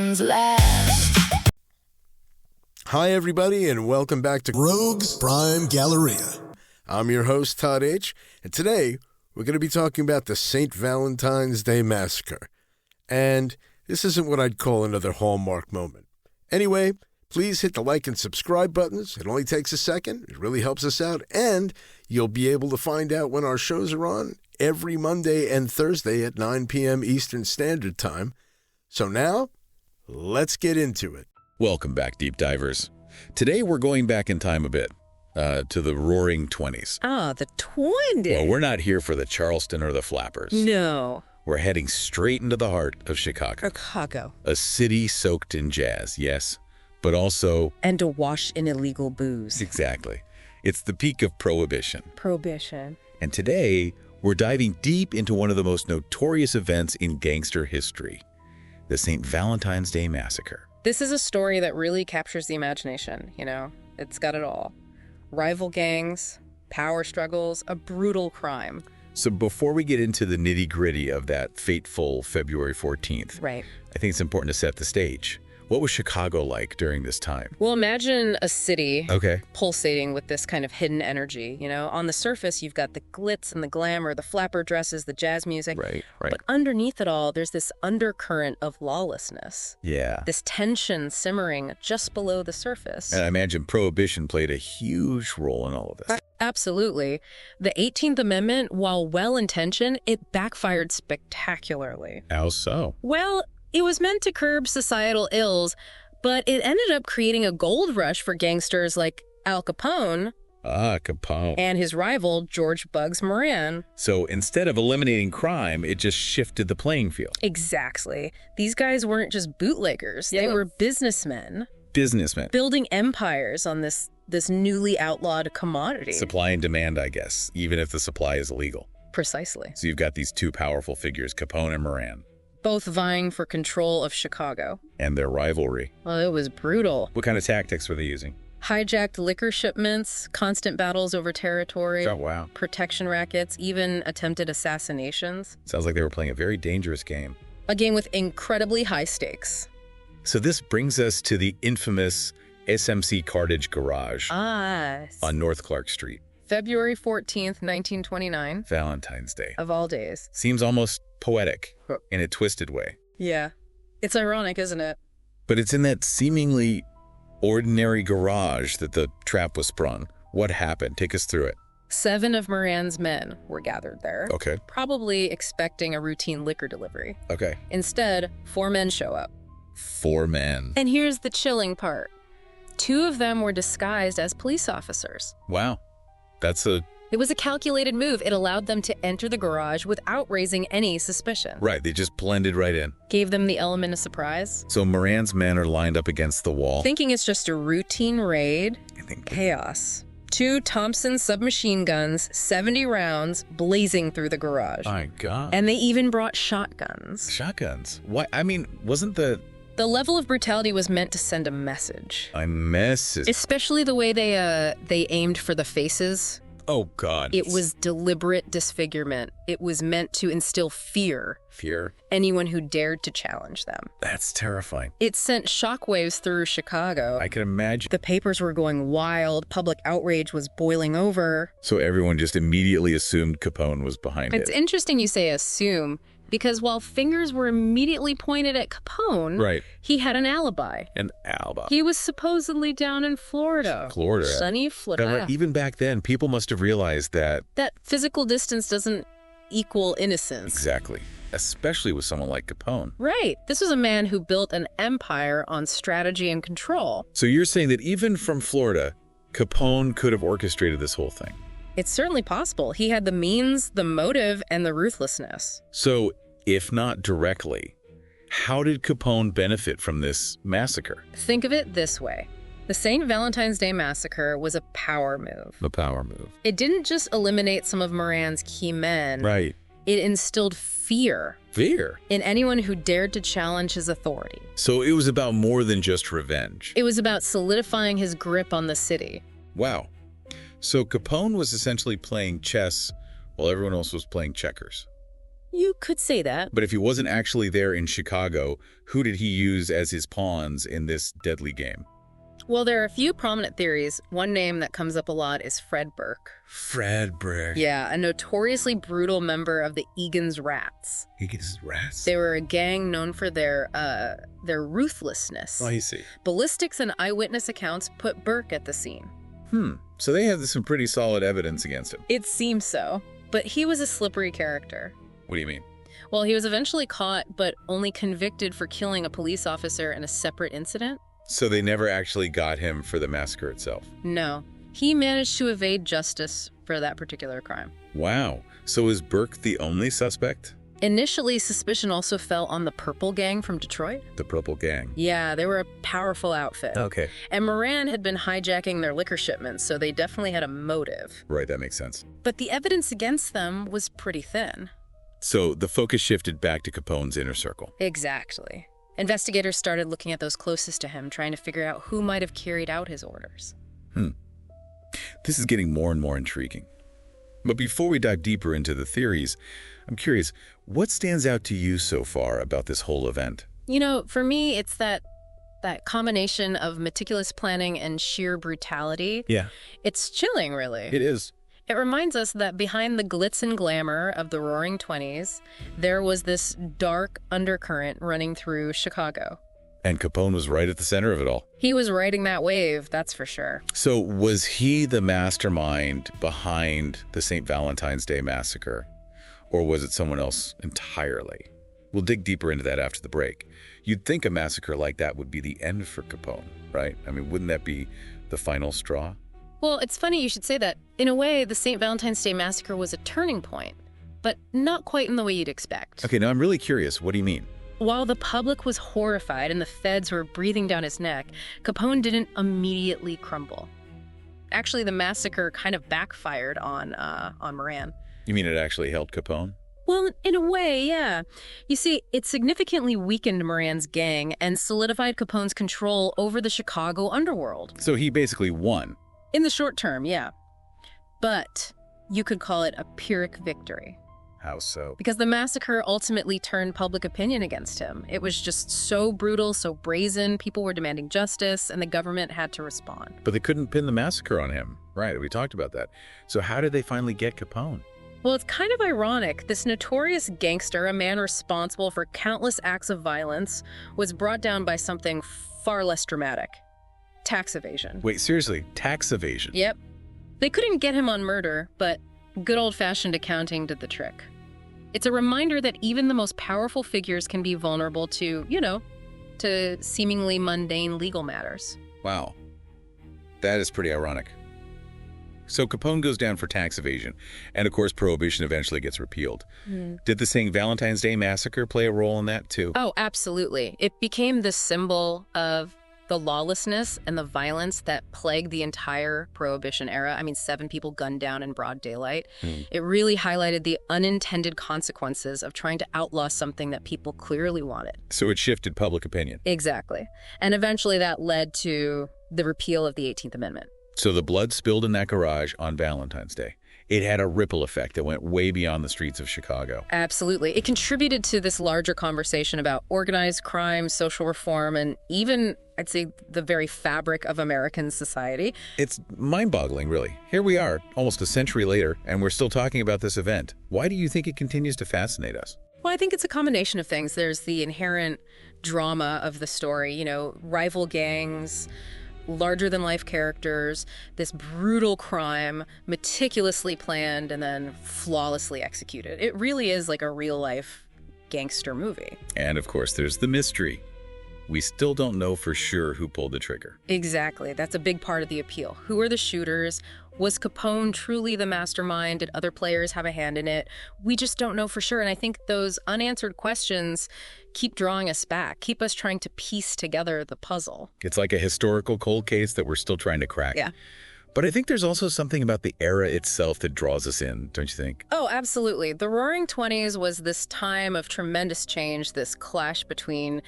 ones last. Hi, everybody, and welcome back to Rogues Crime Galleria. I'm your host, Todd H., and today we're going to be talking about the St. Valentine's Day Massacre. And this isn't what I'd call another Hallmark moment. Anyway, please hit the like and subscribe buttons. It only takes a second. It really helps us out. And you'll be able to find out when our shows are on every Monday and Thursday at 9 p.m. Eastern Standard Time. So now, let's get into it. Welcome back, Deep Divers. Today we're going back in time a bit, to the roaring 20s. Ah, the 20s. Well, we're not here for the Charleston or the Flappers. No. We're heading straight into the heart of Chicago. Chicago. A city soaked in jazz, yes, but also... And awash in illegal booze. Exactly. It's the peak of Prohibition. Prohibition. And today, we're diving deep into one of the most notorious events in gangster history, the St. Valentine's Day Massacre. This is a story that really captures the imagination, you know? It's got it all. Rival gangs, power struggles, a brutal crime. So before we get into the nitty-gritty of that fateful February 14th, Right. I think it's important to set the stage. What was Chicago like during this time? Well, imagine a city Okay. pulsating with this kind of hidden energy, you know? On the surface, you've got the glitz and the glamour, the flapper dresses, the jazz music. Right. But underneath it all, there's this undercurrent of lawlessness. Yeah. This tension simmering just below the surface. And I imagine Prohibition played a huge role in all of this. Absolutely. The 18th Amendment, while well-intentioned, it backfired spectacularly. How so? Well, it was meant to curb societal ills, but it ended up creating a gold rush for gangsters like Al Capone Capone. and his rival, George Bugs Moran. So instead of eliminating crime, it just shifted the playing field. Exactly. These guys weren't just bootleggers. They were businessmen. Businessmen. Building empires on this newly outlawed commodity. Supply and demand, I guess, even if the supply is illegal. Precisely. So you've got these two powerful figures, Capone and Moran, Both vying for control of Chicago. and their rivalry. Well, it was brutal. What kind of tactics were they using? Hijacked liquor shipments, constant battles over territory, Oh, wow. protection rackets, even attempted assassinations. Sounds like they were playing a very dangerous game. A game with incredibly high stakes. So this brings us to the infamous SMC Cartage Garage on North Clark Street. February 14th, 1929, Valentine's Day. of all days. Seems almost poetic in a twisted way. Yeah. It's ironic, isn't it? But it's in that seemingly ordinary garage that the trap was sprung. What happened? Take us through it. 7 of Moran's men were gathered there, Okay. probably expecting a routine liquor delivery. Okay. Instead, 4 men show up. 4 men. And here's the chilling part. 2 of them were disguised as police officers. Wow. It was a calculated move. It allowed them to enter the garage without raising any suspicion. Right, they just blended right in. Gave them the element of surprise. So Moran's men are lined up against the wall. Thinking it's just a routine raid, I think chaos. 2 Thompson submachine guns, 70 rounds, blazing through the garage. My God. And they even brought shotguns. Shotguns. Why? I mean, wasn't the The level of brutality was meant to send a message. Especially the way they aimed for the faces. Oh, God. It was deliberate disfigurement. It was meant to instill fear. Fear. Anyone who dared to challenge them. That's terrifying. It sent shockwaves through Chicago. I can imagine. The papers were going wild. Public outrage was boiling over. So everyone just immediately assumed Capone was behind It's it. interesting you say assume, because while fingers were immediately pointed at Capone, Right. he had an alibi. An alibi. He was supposedly down in Florida. Sunny Florida. Even back then, people must have realized that. That physical distance doesn't equal innocence. Exactly. Especially with someone like Capone. Right. This was a man who built an empire on strategy and control. So you're saying that even from Florida, Capone could have orchestrated this whole thing. It's certainly possible. He had the means, the motive, and the ruthlessness. So, if not directly, how did Capone benefit from this massacre? Think of it this way. The St. Valentine's Day Massacre was a power move. A power move. It didn't just eliminate some of Moran's key men. Right. It instilled fear. Fear? In anyone who dared to challenge his authority. So it was about more than just revenge. It was about solidifying his grip on the city. Wow. So Capone was essentially playing chess while everyone else was playing checkers. You could say that. But if he wasn't actually there in Chicago, who did he use as his pawns in this deadly game? Well, there are a few prominent theories. One name that comes up a lot is Fred Burke. Fred Burke. Yeah, a notoriously brutal member of the Egan's Rats. Egan's Rats? They were a gang known for their ruthlessness. Oh, I see. Ballistics and eyewitness accounts put Burke at the scene. So they have some pretty solid evidence against him. It seems so. But he was a slippery character. What do you mean? Well, he was eventually caught, but only convicted for killing a police officer in a separate incident. So they never actually got him for the massacre itself? No. He managed to evade justice for that particular crime. Wow. So is Burke the only suspect? Initially, suspicion also fell on the Purple Gang from Detroit. The Purple Gang. Yeah, they were a powerful outfit. Okay. And Moran had been hijacking their liquor shipments, so they definitely had a motive. Right, that makes sense. But the evidence against them was pretty thin. So the focus shifted back to Capone's inner circle. Exactly. Investigators started looking at those closest to him, trying to figure out who might have carried out his orders. This is getting more and more intriguing. But before we dive deeper into the theories, I'm curious, what stands out to you so far about this whole event? You know, for me, it's that combination of meticulous planning and sheer brutality. Yeah. It's chilling, really. It is. It reminds us that behind the glitz and glamour of the Roaring '20s, there was this dark undercurrent running through Chicago. And Capone was right at the center of it all. He was riding that wave, that's for sure. So was he the mastermind behind the St. Valentine's Day Massacre? Or was it someone else entirely? We'll dig deeper into that after the break. You'd think a massacre like that would be the end for Capone, right? I mean, wouldn't that be the final straw? Well, it's funny you should say that. In a way, the St. Valentine's Day Massacre was a turning point, but not quite in the way you'd expect. Okay, now I'm really curious. What do you mean? While the public was horrified and the feds were breathing down his neck, Capone didn't immediately crumble. Actually, the massacre kind of backfired on Moran. You mean it actually helped Capone? Well, in a way, yeah. You see, it significantly weakened Moran's gang and solidified Capone's control over the Chicago underworld. So he basically won. In the short term, yeah. But you could call it a Pyrrhic victory. How so? Because the massacre ultimately turned public opinion against him. It was just so brutal, so brazen, people were demanding justice, and the government had to respond. But they couldn't pin the massacre on him. Right, we talked about that. So how did they finally get Capone? Well, it's kind of ironic. This notorious gangster, a man responsible for countless acts of violence, was brought down by something far less dramatic. Tax evasion. Wait, seriously, tax evasion? Yep. They couldn't get him on murder, but good old-fashioned accounting did the trick. It's a reminder that even the most powerful figures can be vulnerable to, to seemingly mundane legal matters. Wow. That is pretty ironic. So Capone goes down for tax evasion, and of course Prohibition eventually gets repealed. Did the St. Valentine's Day Massacre play a role in that too? Oh, absolutely. It became the symbol of the lawlessness and the violence that plagued the entire Prohibition era. I mean, 7 people gunned down in broad daylight. It really highlighted the unintended consequences of trying to outlaw something that people clearly wanted. So it shifted public opinion. Exactly. And eventually that led to the repeal of the 18th Amendment. So the blood spilled in that garage on Valentine's Day. It had a ripple effect that went way beyond the streets of Chicago. Absolutely. It contributed to this larger conversation about organized crime, social reform, and even, I'd say, the very fabric of American society. It's mind-boggling, really. Here we are, almost a century later, and we're still talking about this event. Why do you think it continues to fascinate us? Well, I think it's a combination of things. There's the inherent drama of the story, rival gangs, larger-than-life characters, this brutal crime, meticulously planned and then flawlessly executed. It really is like a real-life gangster movie. And, of course, there's the mystery. We still don't know for sure who pulled the trigger. Exactly. That's a big part of the appeal. Who are the shooters? Was Capone truly the mastermind? Did other players have a hand in it? We just don't know for sure. And I think those unanswered questions keep drawing us back, keep us trying to piece together the puzzle. It's like a historical cold case that we're still trying to crack. Yeah. But I think there's also something about the era itself that draws us in, don't you think? Oh, absolutely. The Roaring '20s was this time of tremendous change, this clash between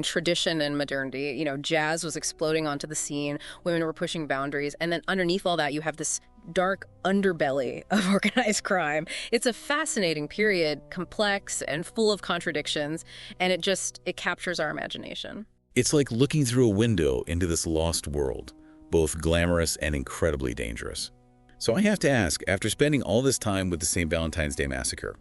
tradition and modernity. Jazz was exploding onto the scene, women were pushing boundaries, and then underneath all that, you have this dark underbelly of organized crime. It's a fascinating period, complex and full of contradictions, and it captures our imagination. It's like looking through a window into this lost world, both glamorous and incredibly dangerous. So I have to ask, after spending all this time with the St. Valentine's Day Massacre,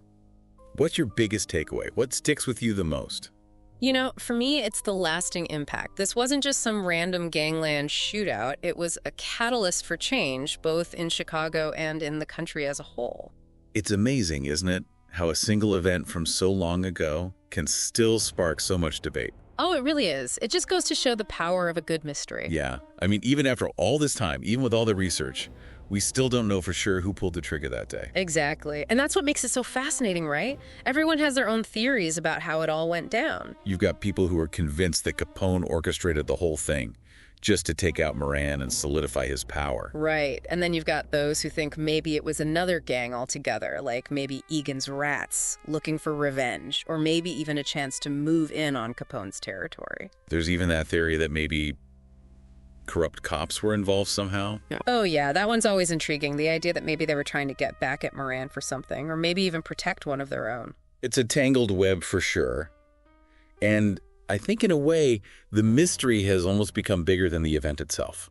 what's your biggest takeaway? What sticks with you the most? You know, for me, it's the lasting impact. This wasn't just some random gangland shootout. It was a catalyst for change, both in Chicago and in the country as a whole. It's amazing, isn't it, how a single event from so long ago can still spark so much debate. Oh, it really is. It just goes to show the power of a good mystery. Yeah. I mean, even after all this time, even with all the research, we still don't know for sure who pulled the trigger that day. Exactly. And that's what makes it so fascinating, right? Everyone has their own theories about how it all went down. You've got people who are convinced that Capone orchestrated the whole thing just to take out Moran and solidify his power. Right. And then you've got those who think maybe it was another gang altogether, like maybe Egan's Rats looking for revenge, or maybe even a chance to move in on Capone's territory. There's even that theory that maybe corrupt cops were involved somehow. Oh yeah, that one's always intriguing. The idea that maybe they were trying to get back at Moran for something, or maybe even protect one of their own. It's a tangled web for sure. And I think in a way, the mystery has almost become bigger than the event itself.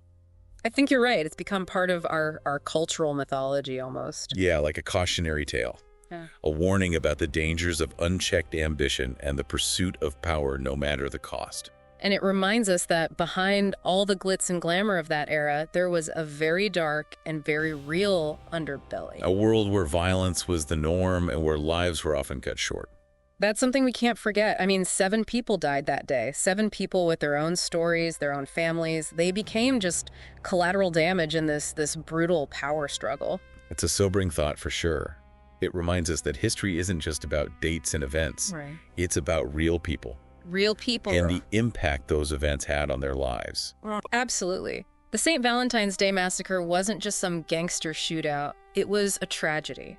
I think you're right. It's become part of our cultural mythology almost. Yeah, like a cautionary tale. Yeah. A warning about the dangers of unchecked ambition and the pursuit of power no matter the cost. And it reminds us that behind all the glitz and glamour of that era, there was a very dark and very real underbelly. A world where violence was the norm and where lives were often cut short. That's something we can't forget. I mean, 7 people died that day. 7 people with their own stories, their own families. They became just collateral damage in this brutal power struggle. It's a sobering thought for sure. It reminds us that history isn't just about dates and events. Right. It's about real people. Real people. And the impact those events had on their lives. Absolutely. The St. Valentine's Day Massacre wasn't just some gangster shootout. It was a tragedy.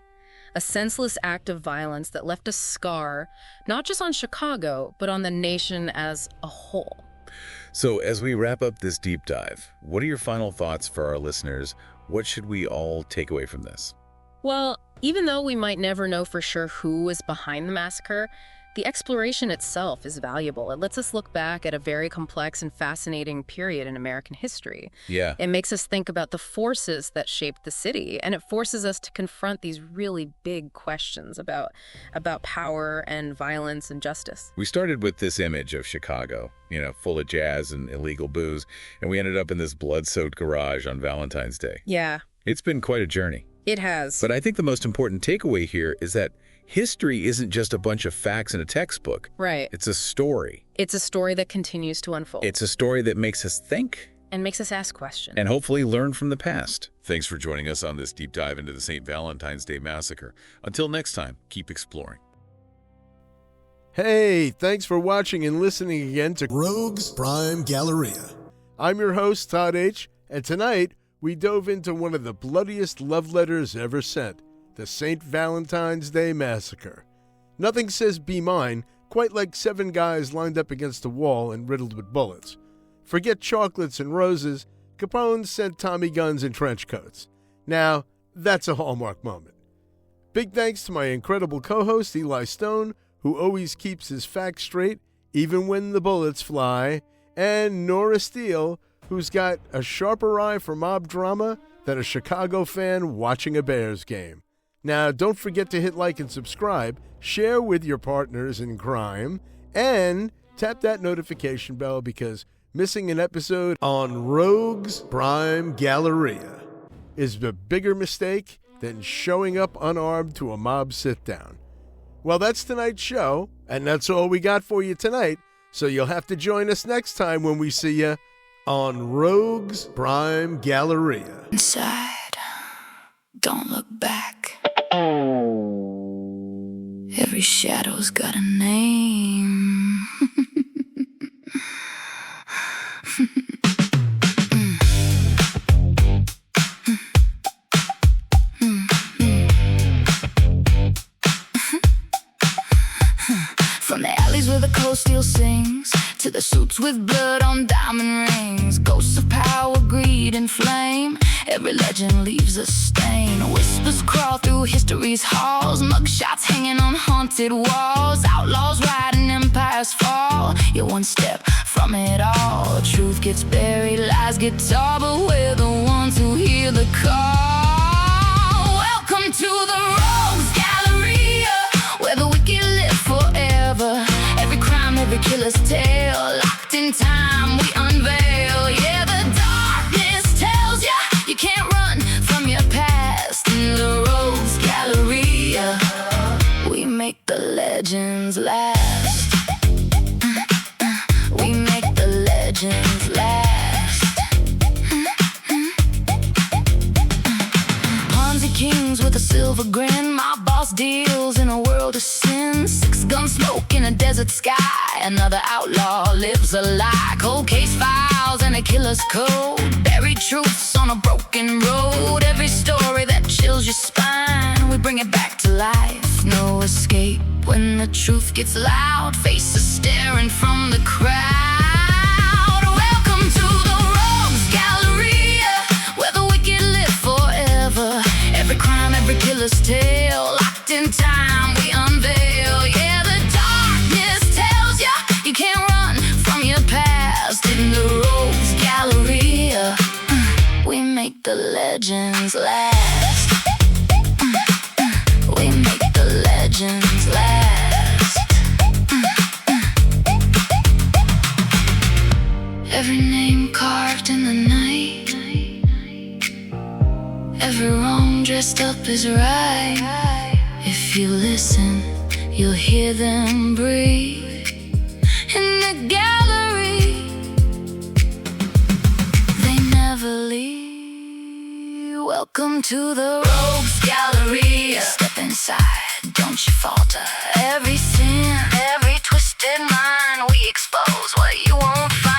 A senseless act of violence that left a scar, not just on Chicago, but on the nation as a whole. So as we wrap up this deep dive, what are your final thoughts for our listeners? What should we all take away from this? Well, even though we might never know for sure who was behind the massacre, the exploration itself is valuable. It lets us look back at a very complex and fascinating period in American history. Yeah. It makes us think about the forces that shaped the city, and it forces us to confront these really big questions about power and violence and justice. We started with this image of Chicago, full of jazz and illegal booze, and we ended up in this blood-soaked garage on Valentine's Day. Yeah. It's been quite a journey. It has. But I think the most important takeaway here is that history isn't just a bunch of facts in a textbook. Right. It's a story. It's a story that continues to unfold. It's a story that makes us think. And makes us ask questions. And hopefully learn from the past. Thanks for joining us on this deep dive into the St. Valentine's Day Massacre. Until next time, keep exploring. Hey, thanks for watching and listening again to Rogues Crime Galleria. I'm your host, Todd H., and tonight we dove into one of the bloodiest love letters ever sent, the St. Valentine's Day Massacre. Nothing says "be mine" quite like 7 guys lined up against a wall and riddled with bullets. Forget chocolates and roses, Capone sent Tommy guns and trench coats. Now, that's a hallmark moment. Big thanks to my incredible co-host Eli Stone, who always keeps his facts straight, even when the bullets fly, and Nora Steele, who's got a sharper eye for mob drama than a Chicago fan watching a Bears game. Now, don't forget to hit like and subscribe, share with your partners in crime, and tap that notification bell because missing an episode on Rogues Crime Galleria is a bigger mistake than showing up unarmed to a mob sit-down. Well, that's tonight's show, and that's all we got for you tonight, so you'll have to join us next time when we see you on Rogues Crime Galleria. Inside, don't look back. Every shadow's got a name. From the alleys where the cold steel sings to the suits with blood on diamond rings, ghosts of power, greed, and flame. Every legend leaves a stain. Whispers crawl through history's halls, mugshots hanging on haunted walls. Outlaws riding, empires fall. You're one step from it all. Truth gets buried, lies get tall, but we're the ones who hear the call. Welcome to the Rogues Galleria, where the wicked live forever. Every crime, every killer's tale, locked in time, we unveil. Yeah, the darkness tells ya you can't run from your past. In the Rogues Galleria, we make the legends last. We make the legends last. Ponzi kings with a silver grin, my boss deals in a world of sin. Six gun smoke in a desert sky, another outlaw lives a lie. Cold case files and a killer's code, buried truths on a broken road. Every story that chills your spine, we bring it back to life. No escape when the truth gets loud, faces staring from the crowd. Welcome to the Rogues Galleria, where the wicked live forever. Every crime, every killer's tale, locked in time, we unveil. Yeah, the darkness tells ya you can't run from your past. In the Rogues Galleria, we make the legends last. We make the legends last. Every name carved in the night, every wrong dressed up is right. If you listen, you'll hear them breathe in the gallery. They never leave. Welcome to the Rogues Galleria. Step inside, don't you falter. Every sin, every twisted mind, we expose what you won't find.